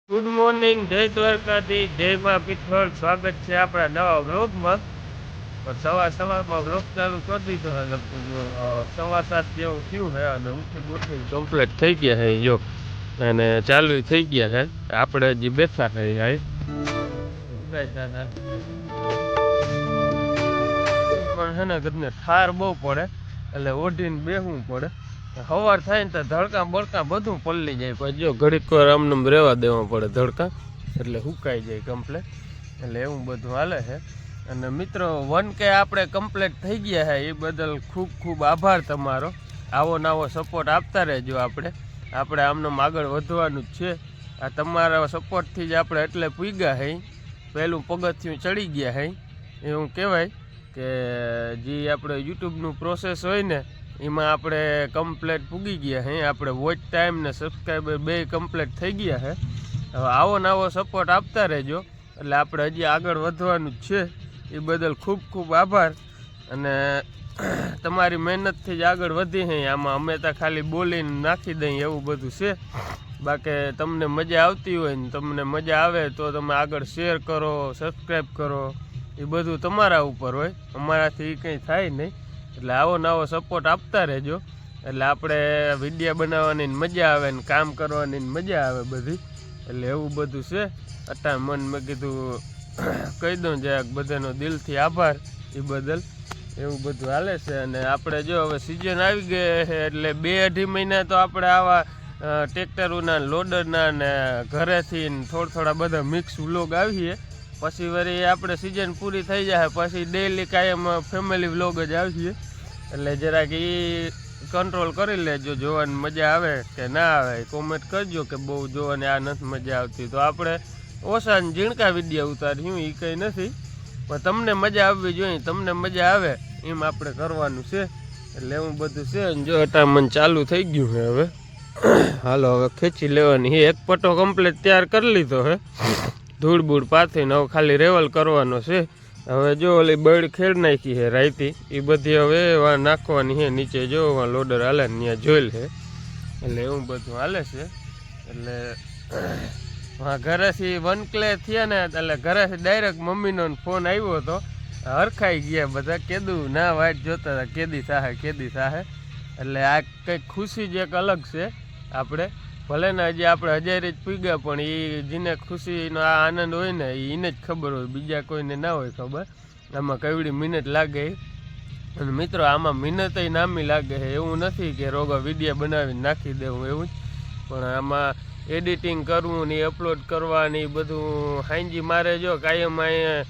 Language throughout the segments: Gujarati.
ગુડ મોર્નિંગ, જય દ્વારકાથી, જય મા પિથોર. સ્વાગત છે આપણા નવા બ્લોગમાં. સવારમાં બ્લોગ ચાલુ કરી દીધો સવા 7 જેવું થયું છે અને ઊંચી બોટલી કમ્પ્લીટ થઈ ગયા છે જો, અને ચાલુ થઈ ગયા છે. આપણે હજી બેઠા છે પણ છે ને ઘરને ઠાર બહુ પડે એટલે ઓઢીને બેસવું પડે. સવાર થાય ને તો ધડકા બળકા બધું પલળી જાય, પછી જો ઘડીક વાર આમનામ રહેવા દેવા પડે ધડકા, એટલે સુકાઈ જાય કમ્પ્લેટ. એટલે એવું બધું હાલે છે. અને મિત્રો 1K આપણે કમ્પ્લીટ થઈ ગયા છે, એ બદલ ખૂબ ખૂબ આભાર તમારો. આવો નવો સપોર્ટ આપતા રહેજો. આપણે આમનામ આગળ વધવાનું જ છે. આ તમારા સપોર્ટથી જ આપણે એટલે પૂગ્યા છે, પહેલું પગથિયું ચડી ગયા છે. એવું કહેવાય કે જે આપણે યુટ્યુબનું પ્રોસેસ હોય ને એમાં આપણે કમ્પ્લેટ પૂગી ગયા છે. આપણે વોચ ટાઈમ ને સબસ્ક્રાઈબર બે કમ્પ્લેટ થઈ ગયા છે. હવે આવો નવો સપોર્ટ આપતા રહેજો, એટલે આપણે હજી આગળ વધવાનું જ છે. એ બદલ ખૂબ ખૂબ આભાર. અને તમારી મહેનતથી જ આગળ વધી છે. આમાં અમે તો ખાલી બોલીને નાખી દઈએ એવું બધું છે. બાકી તમને મજા આવતી હોય ને તમને મજા આવે તો તમે આગળ શેર કરો, સબસ્ક્રાઈબ કરો, એ બધું તમારા ઉપર હોય, અમારાથી કંઈ થાય નહીં. એટલે આવો નવો સપોર્ટ આપતા રહેજો, એટલે આપણે વિડીયો બનાવવાની મજા આવે ને કામ કરવાની મજા આવે બધી. એટલે એવું બધું છે. અટા મન મેં કીધું કહી દઉં જરાક બધાનો દિલથી આભાર એ બદલ. એવું બધું હાલે છે. અને આપણે જો હવે સિઝન આવી ગઈ છે એટલે 2-2.5 મહિના તો આપણે આવા ટ્રેક્ટરોના, લોડરના ને ઘરેથી થોડા બધા મિક્સ વ્લોગ આવીએ. પછી વળી આપણે સિઝન પૂરી થઈ જાય પછી ડેઈલી કાયમ ફેમિલી વ્લોગ જ આવીએ. એટલે જરાક એ કંટ્રોલ કરી લેજો. જોવાની મજા આવે કે ના આવે કોમેન્ટ કરજો કે બહુ જોવાની આ નથી મજા આવતી, તો આપણે ઓછા ઝીણકા વિડીયો ઉતાર્યું. એ કંઈ નથી, પણ તમને મજા આવવી જોઈએ. તમને મજા આવે એમ આપણે કરવાનું છે. એટલે એવું બધું છે. જો અટામણ ચાલુ થઈ ગયું છે. હવે હાલો હવે ખેંચી લેવાની. એક પટ્ટો કમ્પ્લીટ તૈયાર કરી લીધો છે, ધૂળ બૂળ પાથરીને. હવે ખાલી રેવલ કરવાનો છે. હવે જો ઓલી બળ ખેડ નાખી છે રાયતી, એ બધી હવે નાખવાની છે નીચે. જો લોડર હાલે ને ત્યાં જોયેલ છે. એટલે એવું બધું હાલે છે. એટલે ઘરેથી 1K થયા ને એટલે ઘરેથી ડાયરેક્ટ મમ્મીનો ફોન આવ્યો હતો. હરખાઈ ગયા બધા, કેદું ના વાટ જોતા હતા કેદી થાહે. એટલે આ કંઈક ખુશી જ એક અલગ છે. આપણે ભલે ને હજી આપણે 1000 જ પૂગ્યા, પણ એ જેને ખુશીનો આ આનંદ હોય ને એને જ ખબર હોય, બીજા કોઈને ના હોય ખબર આમાં કેવડી મહેનત લાગે. અને મિત્રો આમાં મહેનત નામી લાગે છે. એવું નથી કે રોગા વિડીયો બનાવીને નાખી દેવું એવું જ, પણ આમાં એડિટિંગ કરવું ને અપલોડ કરવાની બધું હાંજી મારે. જો કાયમ અહીંયા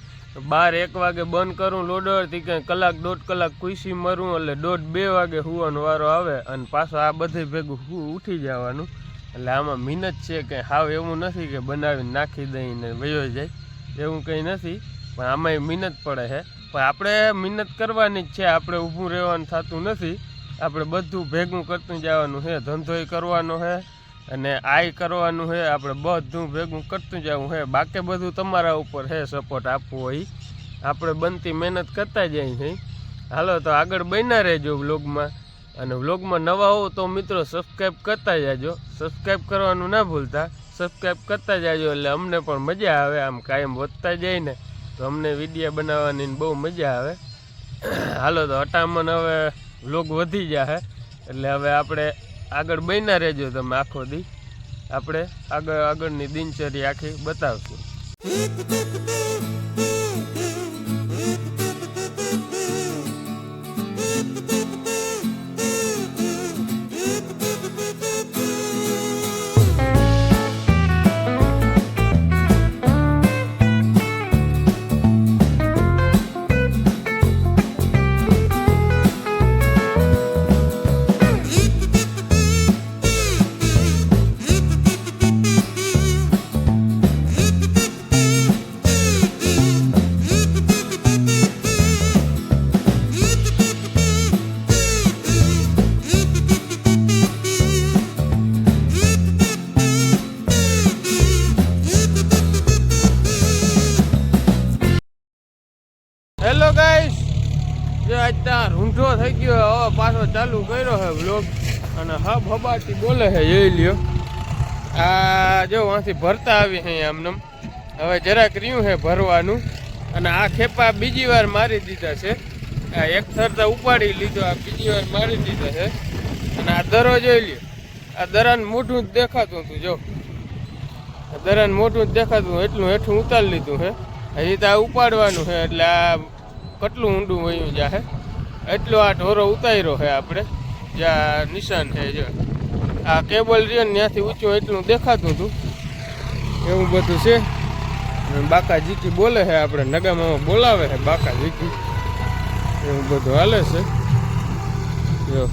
12-1 વાગે બંધ કરું લોડરથી, કંઈ 1-1.5 કલાક ખુશી મરું, એટલે 1:30-2 વાગે સુવાનો વારો આવે અને પાછો આ બધે ભેગું ઉઠી જવાનું. એટલે આમાં મહેનત છે કે હાવ એવું નથી કે બનાવીને નાખી દઈને વયો જાય, એવું કંઈ નથી. પણ આમાંય મહેનત પડે છે. પણ આપણે મહેનત કરવાની જ છે. આપણે ઊભું રહેવાનું થતું નથી. આપણે બધું ભેગું કરતું જવાનું છે. ધંધોય કરવાનો છે અને આય કરવાનું છે. આપણે બધું ભેગું કરતું જવું છે. બાકી બધું તમારા ઉપર છે સપોર્ટ આપવો હોય. આપણે બનતી મહેનત કરતા જાય છે. હાલો તો આગળ બન્યા રહેજો વ્લોગમાં. અને વ્લોગમાં નવા હો તો મિત્રો સબસ્ક્રાઈબ કરતા જાજો. સબસ્ક્રાઈબ કરવાનું ના ભૂલતા. સબસ્ક્રાઈબ કરતા જાજો એટલે અમને પણ મજા આવે. આમ કાયમ વધતા જાય ને તો અમને વિડીયો બનાવવાની બહુ મજા આવે. હાલો તો અટામણ હવે વ્લોગ વધી જાય, એટલે હવે આપણે આગળ બન્યા રહેજો. તમે આખો દી આપણે આગળની દિનચર્યા આખી બતાવશું. હેલો ગાઈસ, જો આજ ત્યાં રૂંઢો થઈ ગયો. હવે પાછો ચાલુ કર્યો છે વ્લોગ અને હબાટી બોલે છે એ લ્યો. આ જો અહીંથી ભરતા આવી હે આમને. હવે જરાક રહ્યું છે ભરવાનું. અને આ ખેપા બીજી વાર મારી દીધા છે. આ એક થરતા ઉપાડી લીધો, આ બીજી વાર મારી દીધા છે. અને આ દરો જોઈ લ્યો, આ દરાને મોઢું જ દેખાતું હતું. જો દરાને મોઢું જ દેખાતું, એટલું હેઠું ઉતારી લીધું છે. હજી તો આ ઉપાડવાનું છે, એટલે આ કેટલું ઊંડું વયું જાય એટલો આ ઢોરો ઉતાર્યો છે આપણે. જ્યાં નિશાન છે જો આ કેબલ રહ્યો ને ત્યાંથી ઊંચું એટલું દેખાતું હતું. એવું બધું છે. બાકા જીકી બોલે છે, આપણે નગામાં બોલાવે છે બાકા જીકી. એવું બધું હાલે છે. જો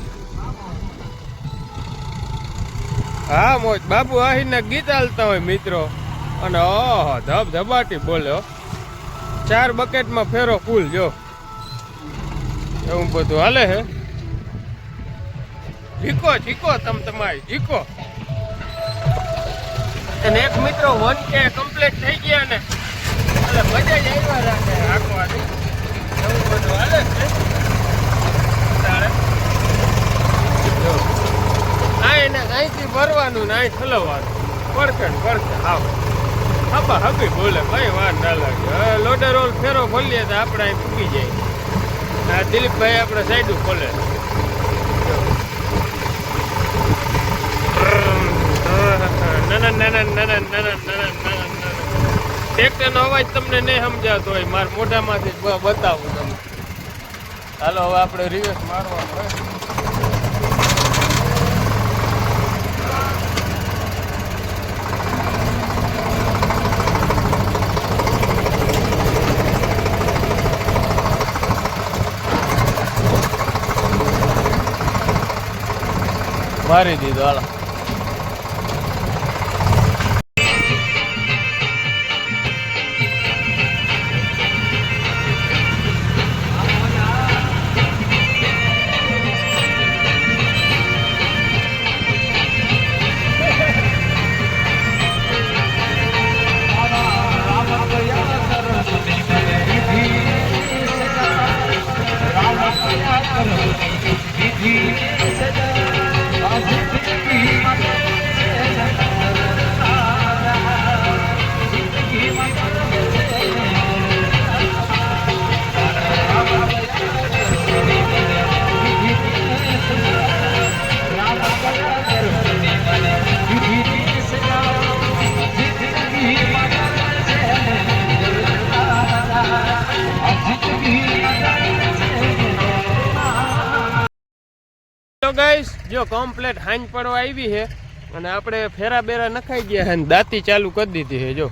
હા મોજ બાબુ આહીને ગીત હાલતા હોય મિત્રો. અને ઓહો ધબધબાટી બોલ્યો. 4 બકેટમાં ફેરો ફૂલ. જો એવું બધું હાલે છે. જીકો તમારી જીકો. અને એક મિત્રો 1K કમ્પ્લીટ થઈ ગયા ને એટલે મજા જ આવ્યા રાખે આખવાની. એવું બધું હાલે છે. અહીંથી ભરવાનું ને અહીં ઠલવવાનું. પડખે આવ હબા હબી બોલે ભાઈ વાર ના લાગે. હવે લોડર ઓલ ફેરો ખોલીએ તો આપણે અહીં પૂકી જાય. આ દિલીપભાઈ આપણે સાઈડું ખોલે. ટ્રેક્ટરનો અવાજ તમને નહીં સમજાતો હોય, મારા મોઢામાંથી બતાવું તમને. હાલો હવે આપણે રિવર્સ મારવાનું હોય. મારી દીધો હાલો. ગાઈસ જો કમ્પ્લેટ હાંજ પડવા આવી છે અને આપણે ફેરા બેરા નખાઈ ગયા છે ને દાંતી ચાલુ કરી દીધી છે.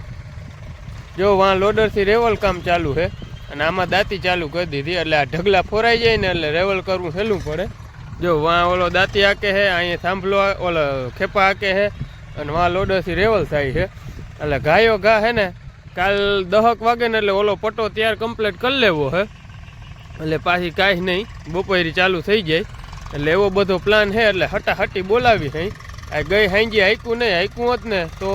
જો વાં લોડરથી રેવલ કામ ચાલુ છે અને આમાં દાંતી ચાલુ કરી દીધી. એટલે આ ઢગલા ફોરાઈ જાય ને એટલે રેવલ કરવું સહેલું પડે. જો વાં ઓલો દાંતી હાકે છે, અહીંયા થાંભલો ઓલો ખેપા હાકે છે અને વાં લોડરથી રેવલ થાય છે. એટલે ગાયો ઘા છે ને કાલ 10 વાગે ને એટલે ઓલો પટ્ટો તૈયાર કમ્પ્લીટ કરી લેવો છે. એટલે પાછી કાંઈ નહીં, બપોરી ચાલુ થઈ જાય. એટલે એવો બધો પ્લાન છે. એટલે હટાહટી બોલાવી અહીં. આ ગઈ હાંજી હાંકું નહીં, હાંકું હોત ને તો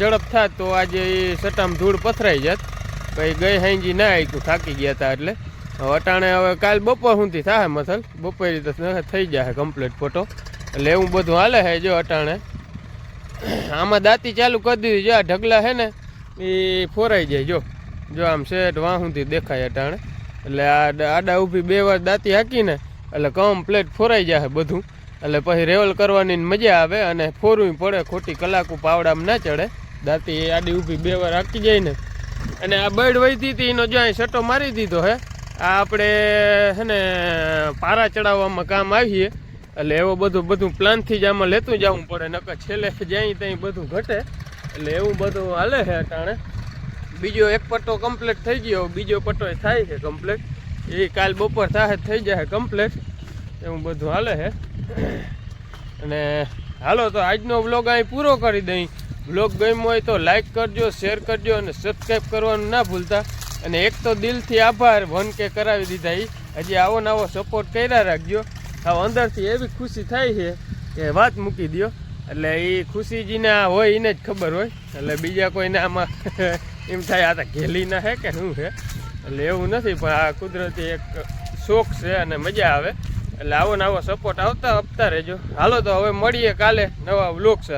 ઝડપ થાત તો આજે એ સટામાં ધૂળ પથરાઈ જાત. પછી ગઈ હાંજી ના હાંકું, થાકી ગયા હતા. એટલે અટાણે હવે કાલ બપોર સુધી થાય મથલ, બપોરી તો થઈ જાય કમ્પ્લીટ ફોટો. એટલે એવું બધું હાલે છે. જો અટાણે આમાં દાંતી ચાલુ કરી દીધી. જો આ ઢગલા છે ને એ ફોરાઈ જાય. જો આમ સેટ વાં સુધી દેખાય અટાણે. એટલે આ આડા ઊભી 2 વાર દાંતી હાકીને એટલે કમ્પ્લેટ ફોરાઈ જાય બધું. એટલે પછી રેવલ કરવાની મજા આવે અને ફોરવી પડે. ખોટી કલાકું પાવડામાં ના ચડે. દાંતી આડી ઊભી 2 વાર હાકી જાય ને. અને આ બળ વહીતી હતી એનો જ્યાં સટો મારી દીધો હે. આ આપણે છે ને પારા ચડાવવામાં કામ આવીએ. એટલે એવો બધું પ્લાનથી જ આમાં લેતું જવું પડે, નકર છેલ્લે જાય ત્યાં બધું ઘટે. એટલે એવું બધું હાલે છે અટાણે. બીજો એક પટ્ટો કમ્પ્લીટ થઈ ગયો, બીજો પટ્ટો થાય છે કમ્પ્લીટ. એ કાલ બપોર થાય થઈ જાય કમ્પ્લીટ. એવું બધું હાલે છે. અને હાલો તો આજનો વ્લોગ અહીં પૂરો કરી દઈ. વ્લોગ ગમ્યો હોય તો લાઈક કરજો, શેર કરજો અને સબસ્ક્રાઈબ કરવાનું ના ભૂલતા. અને એક તો દિલથી આભાર 1K કરાવી દીધા. એ હજી આવો નવો સપોર્ટ કર્યા રાખજો. હવે અંદરથી એવી ખુશી થાય છે કે વાત મૂકી દો. એટલે એ ખુશીજીને હોય એને જ ખબર હોય. એટલે બીજા કોઈને આમાં એમ થાય આ તો ઘેલીના છે કે શું છે. એટલે એવું નથી, પણ આ કુદરતી એક શોખ છે અને મજા આવે. એટલે આવો નવો સપોર્ટ આપતા રહેજો. હાલો તો હવે મળીએ કાલે નવા વ્લોગ સાથે.